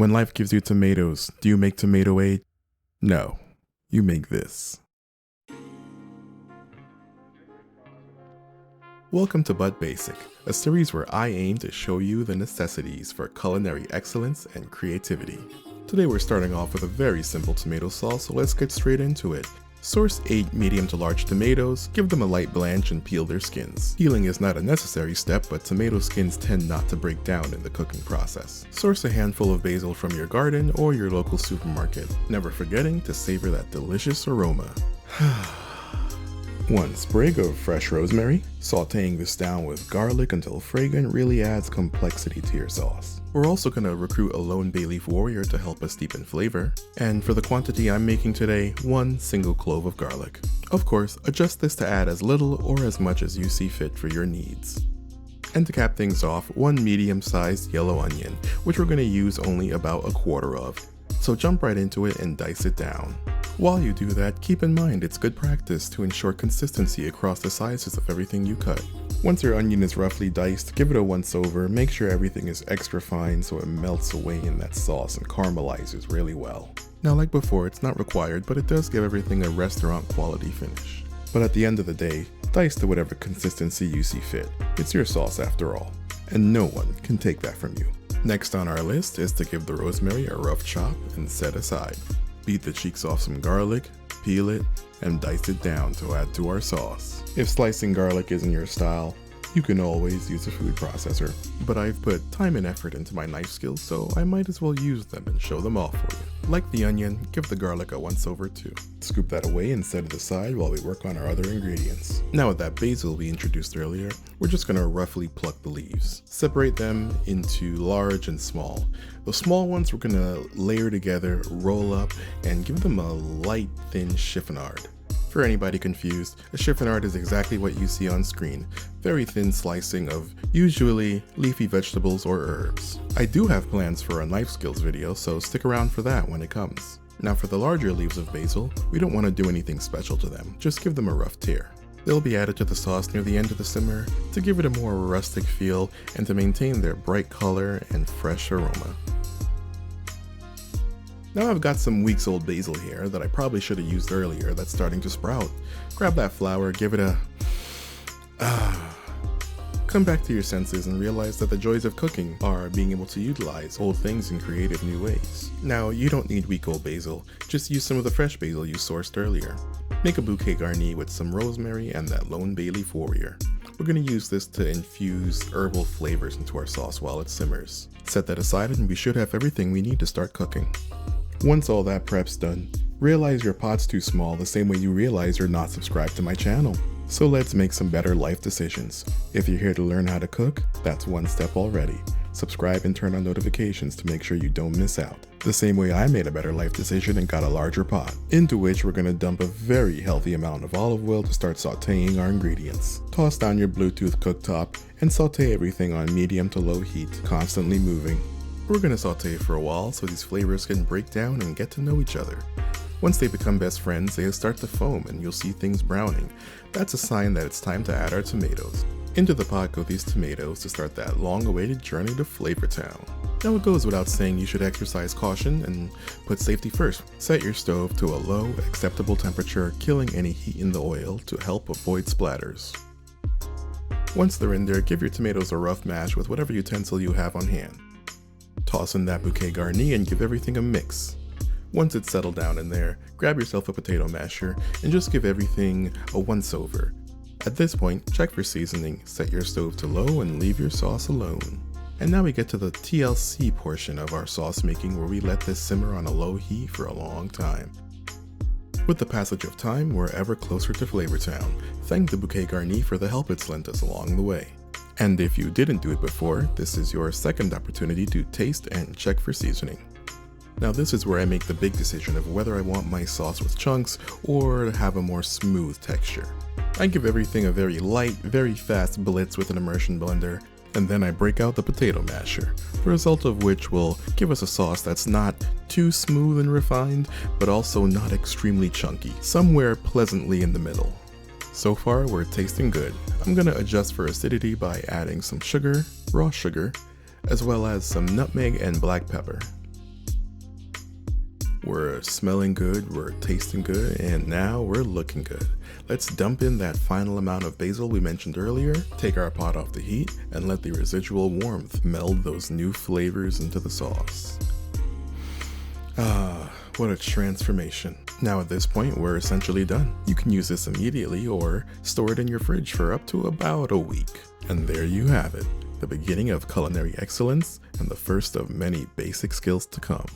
When life gives you tomatoes, do you make tomato aid? No, you make this. Welcome to But Basic, a series where I aim to show you the necessities for culinary excellence and creativity. Today we're starting off with a very simple tomato sauce, so let's get straight into it. Source 8 medium to large tomatoes, give them a light blanch and peel their skins. Peeling is not a necessary step, but tomato skins tend not to break down in the cooking process. Source a handful of basil from your garden or your local supermarket, never forgetting to savor that delicious aroma. 1 sprig of fresh rosemary. Sauteing this down with garlic until fragrant really adds complexity to your sauce. We're also going to recruit a lone bay leaf warrior to help us deepen flavor. And for the quantity I'm making today, 1 single clove of garlic. Of course, adjust this to add as little or as much as you see fit for your needs. And to cap things off, 1 medium-sized yellow onion, which we're going to use only about a quarter of. So jump right into it and dice it down. While you do that, keep in mind it's good practice to ensure consistency across the sizes of everything you cut. Once your onion is roughly diced, give it a once over, make sure everything is extra fine so it melts away in that sauce and caramelizes really well. Now like before, it's not required, but it does give everything a restaurant quality finish. But at the end of the day, dice to whatever consistency you see fit. It's your sauce after all, and no one can take that from you. Next on our list is to give the rosemary a rough chop and set aside. Beat the cheeks off some garlic, peel it, and dice it down to add to our sauce. If slicing garlic isn't your style, you can always use a food processor, but I've put time and effort into my knife skills, so I might as well use them and show them off for you. Like the onion, give the garlic a once over too. Scoop that away and set it aside while we work on our other ingredients. Now with that basil we introduced earlier, we're just going to roughly pluck the leaves. Separate them into large and small. The small ones we're going to layer together, roll up, and give them a light, thin chiffonade. For anybody confused, a chiffonade is exactly what you see on screen, very thin slicing of usually leafy vegetables or herbs. I do have plans for a knife skills video, so stick around for that when it comes. Now for the larger leaves of basil, we don't want to do anything special to them, just give them a rough tear. They'll be added to the sauce near the end of the simmer to give it a more rustic feel and to maintain their bright color and fresh aroma. Now I've got some weeks old basil here that I probably should have used earlier that's starting to sprout. Grab that flower, give it a... Come back to your senses and realize that the joys of cooking are being able to utilize old things in creative new ways. Now you don't need week old basil, just use some of the fresh basil you sourced earlier. Make a bouquet garni with some rosemary and that lone bay leaf warrior. We're going to use this to infuse herbal flavors into our sauce while it simmers. Set that aside and we should have everything we need to start cooking. Once all that prep's done, realize your pot's too small the same way you realize you're not subscribed to my channel. So let's make some better life decisions. If you're here to learn how to cook, that's 1 step already. Subscribe and turn on notifications to make sure you don't miss out. The same way I made a better life decision and got a larger pot, into which we're going to dump a very healthy amount of olive oil to start sauteing our ingredients. Toss down your Bluetooth cooktop and saute everything on medium to low heat, constantly moving. We're going to saute for a while so these flavors can break down and get to know each other. Once they become best friends, they'll start to foam and you'll see things browning. That's a sign that it's time to add our tomatoes. Into the pot go these tomatoes to start that long-awaited journey to Flavor Town. Now it goes without saying you should exercise caution and put safety first. Set your stove to a low, acceptable temperature, killing any heat in the oil to help avoid splatters. Once they're in there, give your tomatoes a rough mash with whatever utensil you have on hand. Toss in that bouquet garni and give everything a mix. Once it's settled down in there, grab yourself a potato masher and just give everything a once over. At this point, check for seasoning, set your stove to low and leave your sauce alone. And now we get to the TLC portion of our sauce making where we let this simmer on a low heat for a long time. With the passage of time, we're ever closer to Flavor Town. Thank the bouquet garni for the help it's lent us along the way. And if you didn't do it before, this is your second opportunity to taste and check for seasoning. Now this is where I make the big decision of whether I want my sauce with chunks or to have a more smooth texture. I give everything a very light, very fast blitz with an immersion blender, and then I break out the potato masher, the result of which will give us a sauce that's not too smooth and refined, but also not extremely chunky, somewhere pleasantly in the middle. So far, we're tasting good. I'm gonna adjust for acidity by adding some sugar, raw sugar, as well as some nutmeg and black pepper. We're smelling good, we're tasting good, and now we're looking good. Let's dump in that final amount of basil we mentioned earlier, take our pot off the heat, and let the residual warmth meld those new flavors into the sauce. Ah, what a transformation. Now at this point, we're essentially done. You can use this immediately or store it in your fridge for up to about a week. And there you have it, the beginning of culinary excellence and the first of many basic skills to come.